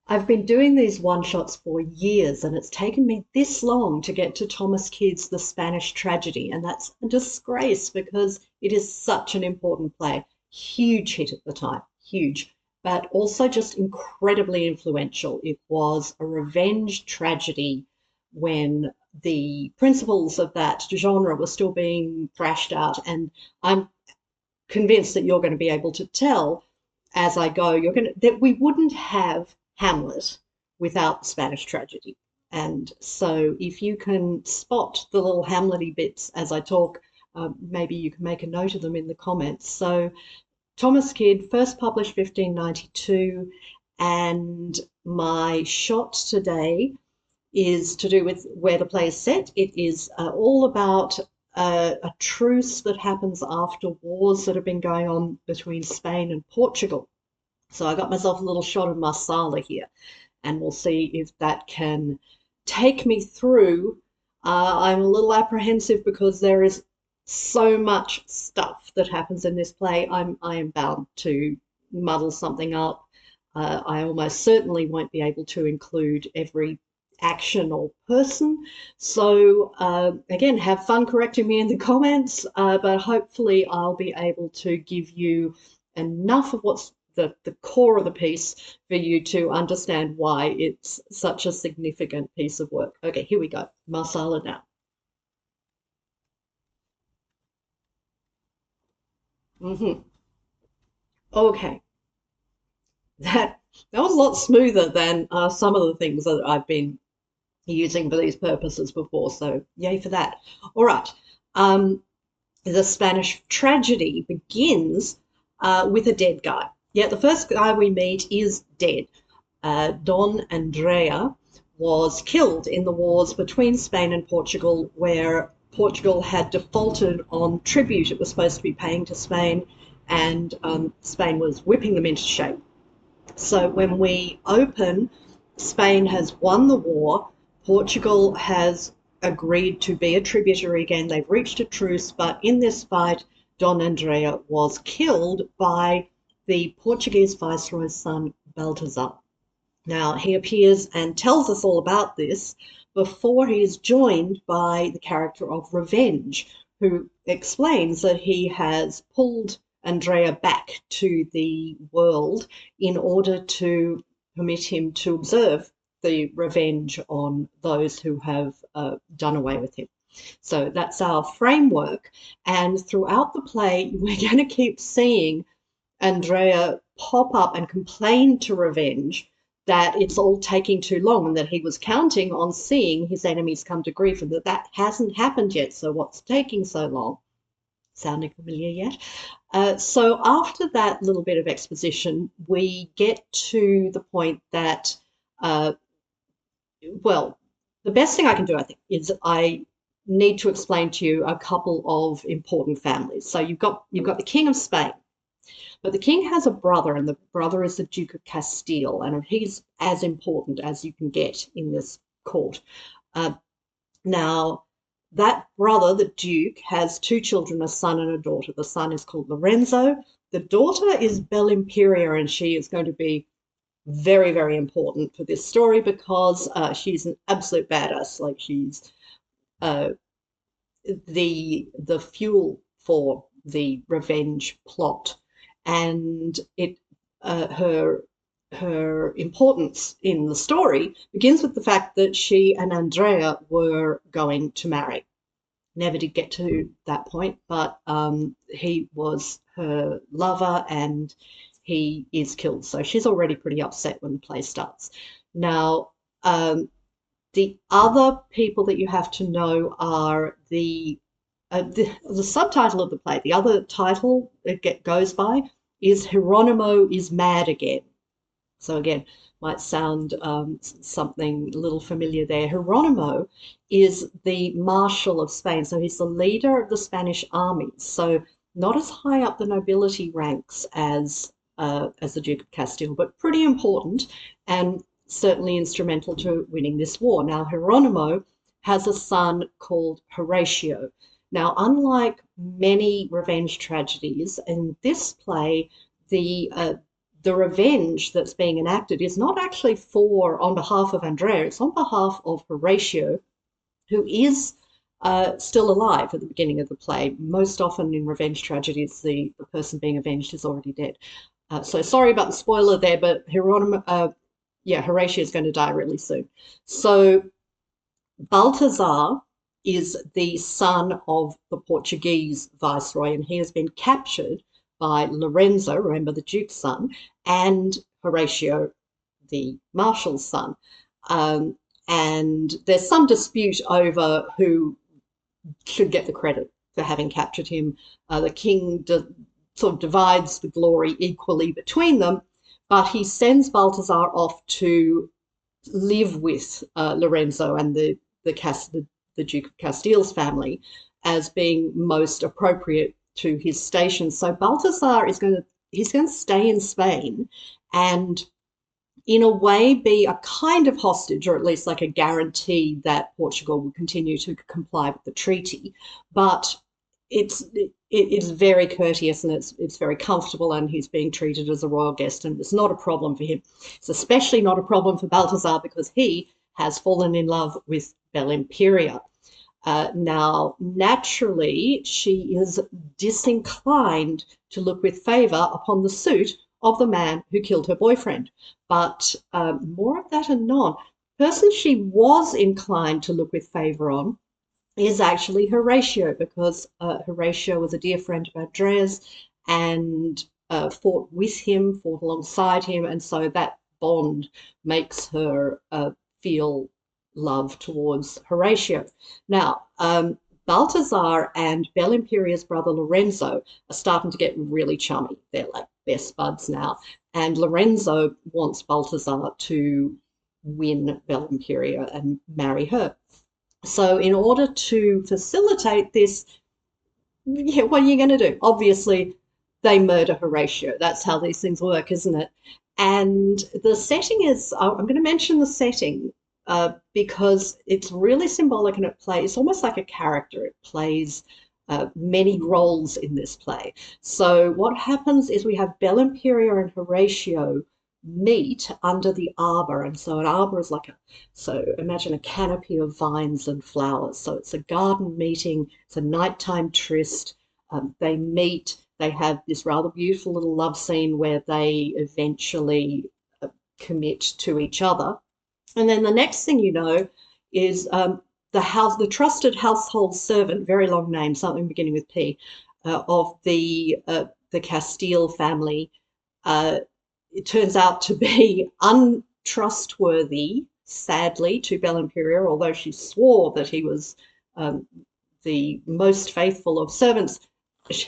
I've been doing these one-shots for years, and it's taken me this long to get to Thomas Kidd's The Spanish Tragedy, and that's a disgrace because it is such an important play. Huge hit at the time, huge, but also just incredibly influential. It was a revenge tragedy when the principles of that genre were still being thrashed out, and I'm convinced that you're going to be able to tell as I go, you're going to that we wouldn't have Hamlet without Spanish tragedy. And so if you can spot the little Hamlety bits as I talk, maybe you can make a note of them in the comments. So Thomas Kidd, first published 1592, and my shot today is to do with where the play is set. It is all about a truce that happens after wars that have been going on between Spain and Portugal. So I got myself a little shot of Marsala here, and we'll see if that can take me through. I'm a little apprehensive because there is so much stuff that happens in this play. I am bound to muddle something up. I almost certainly won't be able to include every action or person. So again, have fun correcting me in the comments, but hopefully I'll be able to give you enough of what's the core of the piece for you to understand why it's such a significant piece of work. Okay, here we go. Marsala now. Mm-hmm. Okay, that was a lot smoother than some of the things that I've been using for these purposes before. So yay for that. All right. Um, the Spanish tragedy begins with a dead guy. Yeah, the first guy we meet is dead. Don Andrea was killed in the wars between Spain and Portugal, where Portugal had defaulted on tribute it was supposed to be paying to Spain, and Spain was whipping them into shape. So when we open, Spain has won the war. Portugal has agreed to be a tributary again. They've reached a truce, but in this fight, Don Andrea was killed by the Portuguese viceroy's son, Baltazar. Now, he appears and tells us all about this before he is joined by the character of Revenge, who explains that he has pulled Andrea back to the world in order to permit him to observe the revenge on those who have done away with him. So that's our framework. And throughout the play, we're going to keep seeing Andrea pop up and complain to Revenge that it's all taking too long and that he was counting on seeing his enemies come to grief and that that hasn't happened yet. So what's taking so long? Sounding familiar yet? So after that little bit of exposition, we get to the point that, uh, well, the best thing I can do, I think, is I need to explain to you a couple of important families. So you've got the King of Spain, but the king has a brother, and the brother is the Duke of Castile, and he's as important as you can get in this court. Uh, Now, that brother, the Duke, has two children, a son and a daughter. The son is called Lorenzo. The daughter is Belle Imperia, and she is going to be very, very important for this story because she's an absolute badass. Like she's uh, the fuel for the revenge plot, and it her importance in the story begins with the fact that she and Andrea were going to marry. Never did get to that point, but he was her lover and he is killed. So she's already pretty upset when the play starts. Now, the other people that you have to know are the subtitle of the play. The other title it goes by is Hieronymo is Mad Again. So again, might sound something a little familiar there. Hieronymo is the Marshal of Spain, so he's the leader of the Spanish armies. So not as high up the nobility ranks as the Duke of Castile, but pretty important and certainly instrumental to winning this war. Now, Hieronymo has a son called Horatio. Now, unlike many revenge tragedies, in this play, the the revenge that's being enacted is not actually on behalf of Andrea, it's on behalf of Horatio, who is still alive at the beginning of the play. Most often in revenge tragedies, the person being avenged is already dead. So sorry about the spoiler there, but Horatio is going to die really soon. So Balthazar is the son of the Portuguese viceroy, and he has been captured by Lorenzo, remember the Duke's son, and Horatio, the Marshal's son. And there's some dispute over who should get the credit for having captured him. The king sort of divides the glory equally between them, but he sends Balthazar off to live with Lorenzo and the Duke of Castile's family as being most appropriate to his station. So Balthazar he's going to stay in Spain and in a way be a kind of hostage, or at least like a guarantee that Portugal will continue to comply with the treaty. But it's very courteous and it's very comfortable, and he's being treated as a royal guest, and it's not a problem for him. It's especially not a problem for Balthazar because he has fallen in love with Bellimperia. Now, naturally, she is disinclined to look with favour upon the suit of the man who killed her boyfriend. But more of that anon. The person she was inclined to look with favour on is actually Horatio, because Horatio was a dear friend of Andrea's and fought with him, fought alongside him, and so that bond makes her feel love towards Horatio. Now, Balthazar and Bellimperia's brother Lorenzo are starting to get really chummy. They're like best buds now. And Lorenzo wants Balthazar to win Bellimperia and marry her. So in order to facilitate this, what are you going to do? Obviously, they murder Horatio. That's how these things work, isn't it? And the setting is, I'm going to mention the setting because it's really symbolic, and it's almost like a character. It plays many roles in this play. So what happens is we have Bellimperia and Horatio meet under the arbor, and so an arbor is so imagine a canopy of vines and flowers. So it's a garden meeting, it's a nighttime tryst. They meet, they have this rather beautiful little love scene where they eventually commit to each other. And then the next thing you know is the trusted household servant, very long name, something beginning with P, of the Castile family. It turns out to be untrustworthy, sadly, to Bellimperia, although she swore that he was the most faithful of servants.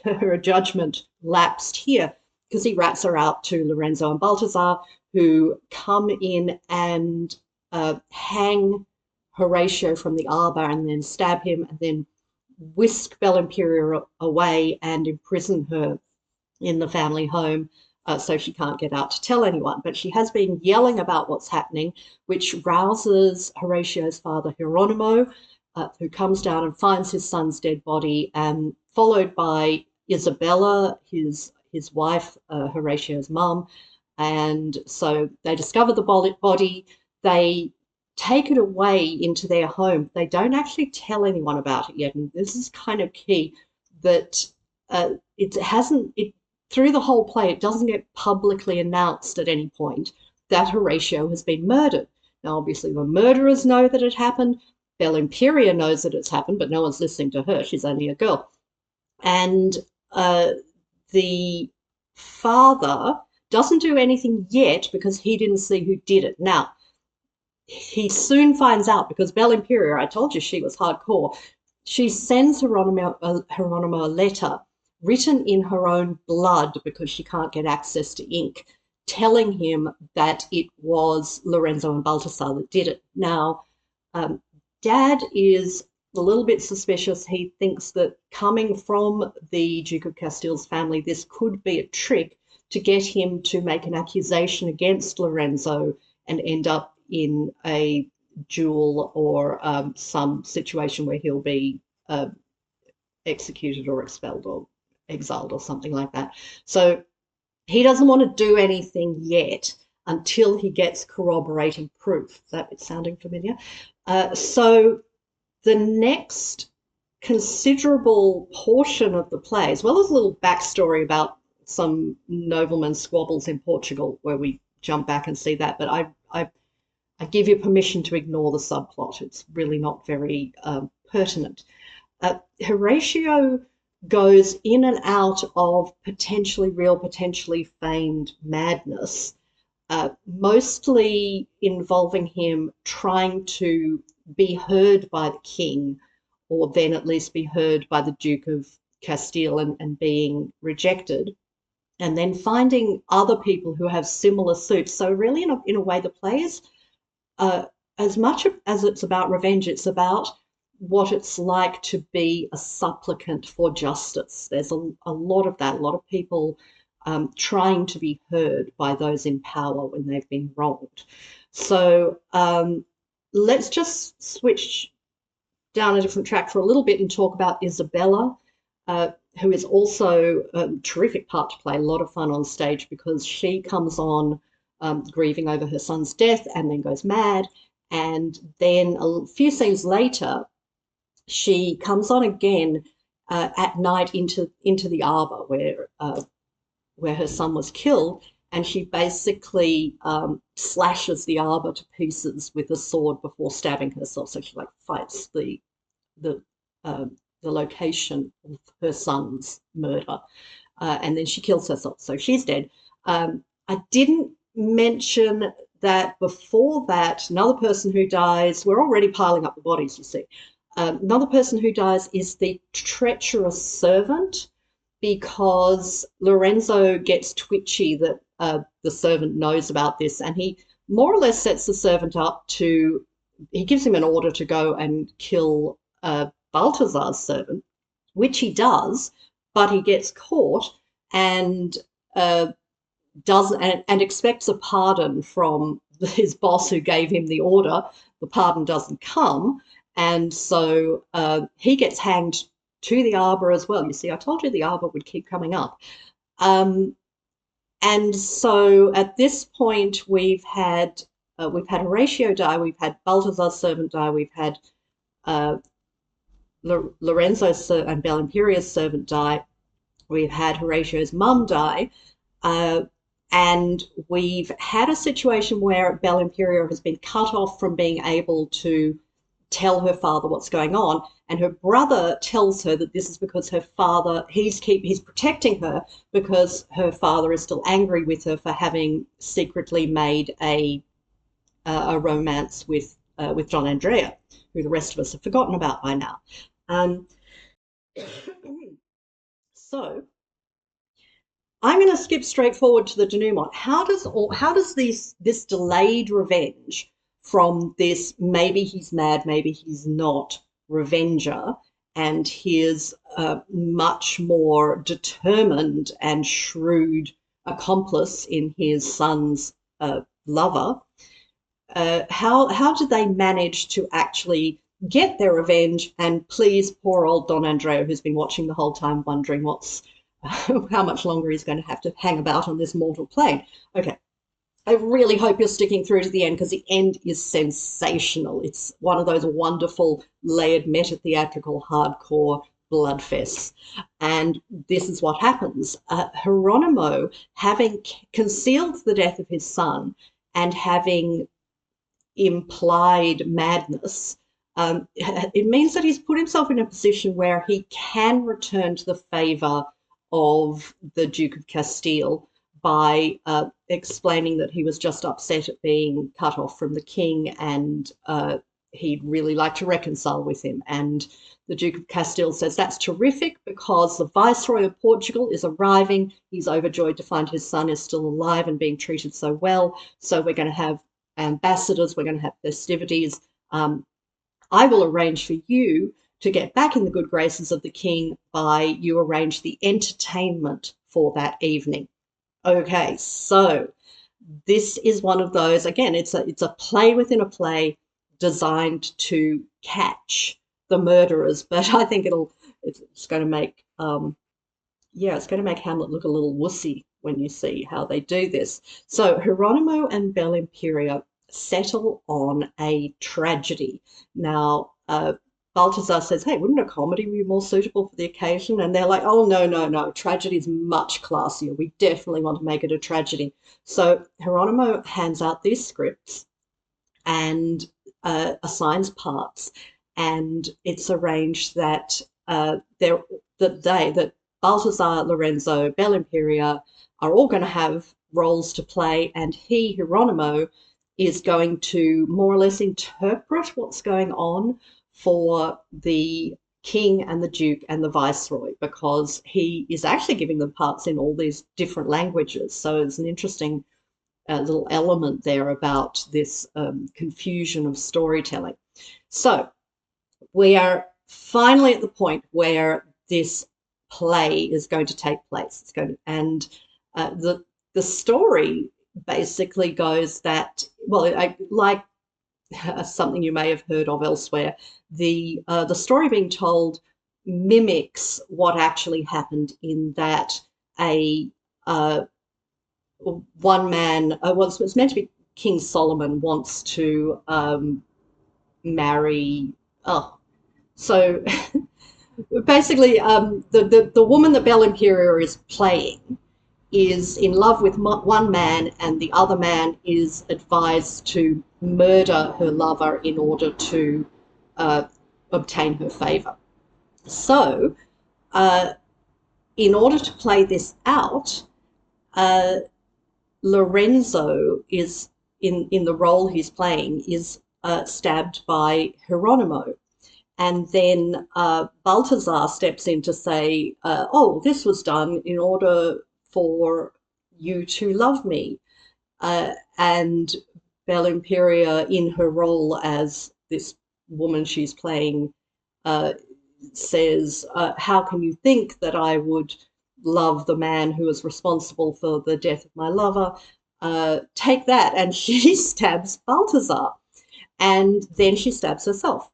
Her judgment lapsed here because he rats her out to Lorenzo and Balthazar, who come in and hang Horatio from the arbor and then stab him and then whisk Bellimperia away and imprison her in the family home so she can't get out to tell anyone. But she has been yelling about what's happening, which rouses Horatio's father, Geronimo, who comes down and finds his son's dead body, and followed by Isabella, his wife, Horatio's mum. And so they discover the body. They take it away into their home. They don't actually tell anyone about it yet. And this is kind of key, that through the whole play, it doesn't get publicly announced at any point that Horatio has been murdered. Now, obviously, the murderers know that it happened. Bellimperia knows that it's happened, but no one's listening to her. She's only a girl. And the father doesn't do anything yet because he didn't see who did it. Now, he soon finds out because Bellimperia, I told you she was hardcore, she sends Geronimo a letter written in her own blood because she can't get access to ink, telling him that it was Lorenzo and Balthazar that did it. Now, Dad is a little bit suspicious. He thinks that coming from the Duke of Castile's family, this could be a trick to get him to make an accusation against Lorenzo and end up in a duel or some situation where he'll be executed or expelled or exiled or something like that. So he doesn't want to do anything yet until he gets corroborating proof. Is that sounding familiar? So the next considerable portion of the play, as well as a little backstory about some nobleman squabbles in Portugal, where we jump back and see that. But I give you permission to ignore the subplot. It's really not very pertinent. Horatio goes in and out of potentially real, potentially feigned madness, mostly involving him trying to be heard by the king, or then at least be heard by the Duke of Castile, and being rejected, and then finding other people who have similar suits. So really, in a way, the play is, uh, as much as it's about revenge, it's about what it's like to be a supplicant for justice. There's a lot of that, a lot of people trying to be heard by those in power when they've been wronged. So let's just switch down a different track for a little bit and talk about Isabella, who is also a terrific part to play, a lot of fun on stage, because she comes on grieving over her son's death and then goes mad. And then a few scenes later, she comes on again at night into the arbor where her son was killed, and she basically slashes the arbor to pieces with a sword before stabbing herself. So she like fights the the location of her son's murder, and then she kills herself. So she's dead. I didn't mention that before that, another person who dies. We're already piling up the bodies, you see. Another person who dies is the treacherous servant, because Lorenzo gets twitchy that the servant knows about this, and he more or less sets the servant up to, he gives him an order to go and kill Balthazar's servant, which he does, but he gets caught and does and expects a pardon from his boss who gave him the order. The pardon doesn't come, and so he gets hanged to the arbor as well. You see, I told you the arbor would keep coming up. And so at this point, we've had Horatio die, we've had Balthazar's servant die, we've had uh, Lorenzo's and Bellimperia's servant die, we've had Horatio's mum die, uh, and we've had a situation where Bellimperia has been cut off from being able to tell her father what's going on, and her brother tells her that this is because her father, he's protecting her because her father is still angry with her for having secretly made a romance with John Andrea, who the rest of us have forgotten about by now. Um, so I'm going to skip straight forward to the denouement. How does this delayed revenge from this maybe he's mad, maybe he's not revenger, and his much more determined and shrewd accomplice in his son's lover, how did they manage to actually get their revenge and please poor old Don Andrea, who's been watching the whole time wondering how much longer he's going to have to hang about on this mortal plane? Okay, I really hope you're sticking through to the end, because the end is sensational. It's one of those wonderful layered meta theatrical hardcore bloodfests. And this is what happens. Hieronymo, having concealed the death of his son and having implied madness, it means that he's put himself in a position where he can return to the favour of the Duke of Castile by explaining that he was just upset at being cut off from the king, and he'd really like to reconcile with him. And the Duke of Castile says that's terrific, because the Viceroy of Portugal is arriving. He's overjoyed to find his son is still alive and being treated so well. So we're going to have ambassadors, we're going to have festivities. I will arrange for you to get back in the good graces of the king by you arrange the entertainment for that evening. Okay, so this is one of those, again, it's a play within a play designed to catch the murderers, but I think it's going to make it's going to make Hamlet look a little wussy when you see how they do this. So Hieronymo and Bel Imperia settle on a tragedy. Now, Balthazar says, hey, wouldn't a comedy be more suitable for the occasion? And they're like, oh, no, no, no. Tragedy is much classier. We definitely want to make it a tragedy. So Hieronymo hands out these scripts and assigns parts. And it's arranged that that Balthazar, Lorenzo, Bel Imperia are all going to have roles to play, and he, Hieronymo, is going to more or less interpret what's going on for the king and the duke and the viceroy, because he is actually giving them parts in all these different languages. So it's an interesting little element there about this confusion of storytelling. So we are finally at the point where this play is going to take place. It's going to, and the story basically goes that, well, like something you may have heard of elsewhere, the story being told mimics what actually happened in that a one man, was meant to be King Solomon, wants to marry. Oh, so basically, the woman that Bel Imperia is playing is in love with one man, and the other man is advised to murder her lover in order to uh, obtain her favor. So, in order to play this out, uh, Lorenzo is in the role he's playing is stabbed by Hieronymo. And then Balthazar steps in to say, oh, this was done in order for you to love me. And Bel Imperia, in her role as this woman she's playing, uh, says, how can you think that I would love the man who is responsible for the death of my lover? Take that. And she stabs Balthazar. And then she stabs herself.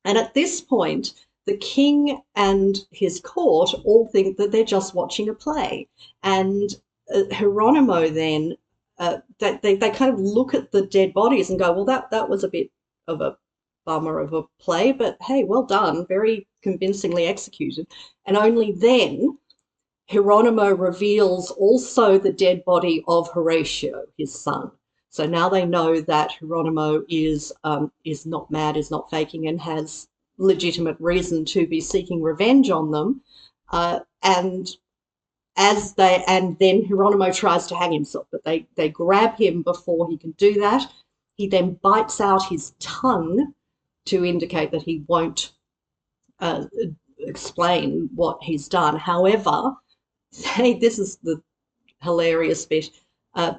And at this point, the king and his court all think that they're just watching a play. And Hieronymo then, they kind of look at the dead bodies and go, well, that was a bit of a bummer of a play, but hey, well done, very convincingly executed. And only then Hieronymo reveals also the dead body of Horatio, his son. So now they know that Hieronymo is not mad, is not faking, and has legitimate reason to be seeking revenge on them. And then Hieronymo tries to hang himself, but they grab him before he can do that. He then bites out his tongue to indicate that he won't uh, explain what he's done. However, hey, this is the hilarious bit. Uh,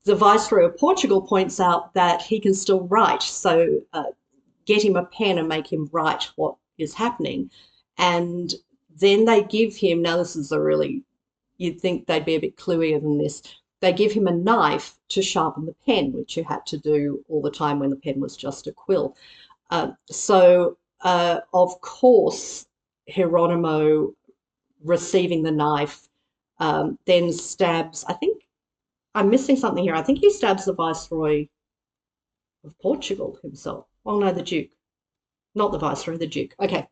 the Viceroy of Portugal points out that he can still write, so get him a pen and make him write what is happening. And then they give him, now this is a really, you'd think they'd be a bit cluier than this, they give him a knife to sharpen the pen, which you had to do all the time when the pen was just a quill. Of course, Hieronymo, receiving the knife, then stabs, I think I'm missing something here. I think he stabs the Viceroy of Portugal himself. Oh, no, the Duke. Not the Viceroy, the Duke. Okay.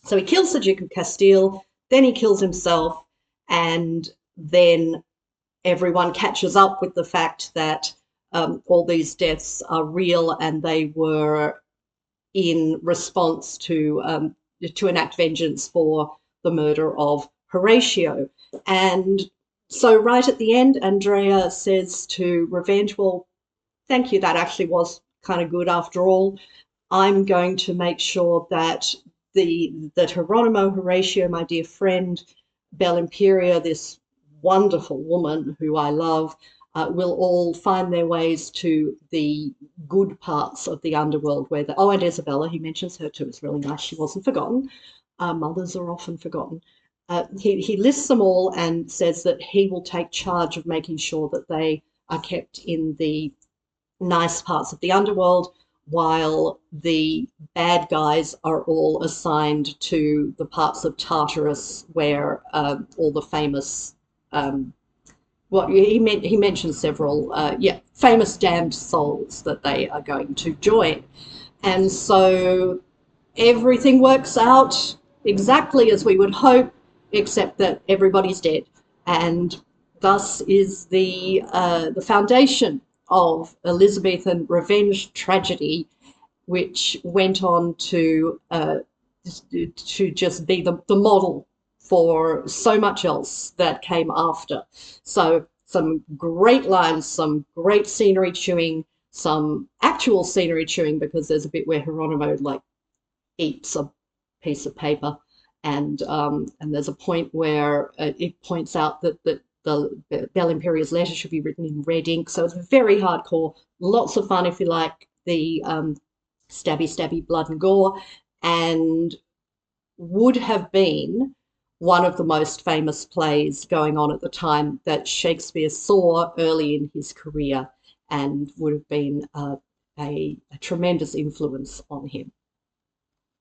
So he kills the Duke of Castile, then he kills himself, and then everyone catches up with the fact that all these deaths are real and they were in response to enact vengeance for the murder of Horatio. And so right at the end, Andrea says to Revenge, well, thank you, that actually was kind of good after all. I'm going to make sure that Hieronymo, Horatio, my dear friend, Bel Imperia, this wonderful woman who I love, will all find their ways to the good parts of the underworld where and Isabella, he mentions her too, it's really nice, she wasn't forgotten. Mothers are often forgotten. He lists them all and says that he will take charge of making sure that they are kept in the nice parts of the underworld, while the bad guys are all assigned to the parts of Tartarus where all the famous Well, he mentioned several, yeah, famous damned souls that they are going to join. And so everything works out exactly as we would hope, except that everybody's dead. And thus is the foundation of Elizabethan revenge tragedy, which went on to just be the model for so much else that came after. So some great lines, some great scenery chewing, some actual scenery chewing, because there's a bit where Geronimo like eats a piece of paper, and there's a point where it points out that the Bell Imperia's letter should be written in red ink. So it's very hardcore, lots of fun if you like the stabby, stabby blood and gore, and would have been one of the most famous plays going on at the time that Shakespeare saw early in his career, and would have been a tremendous influence on him.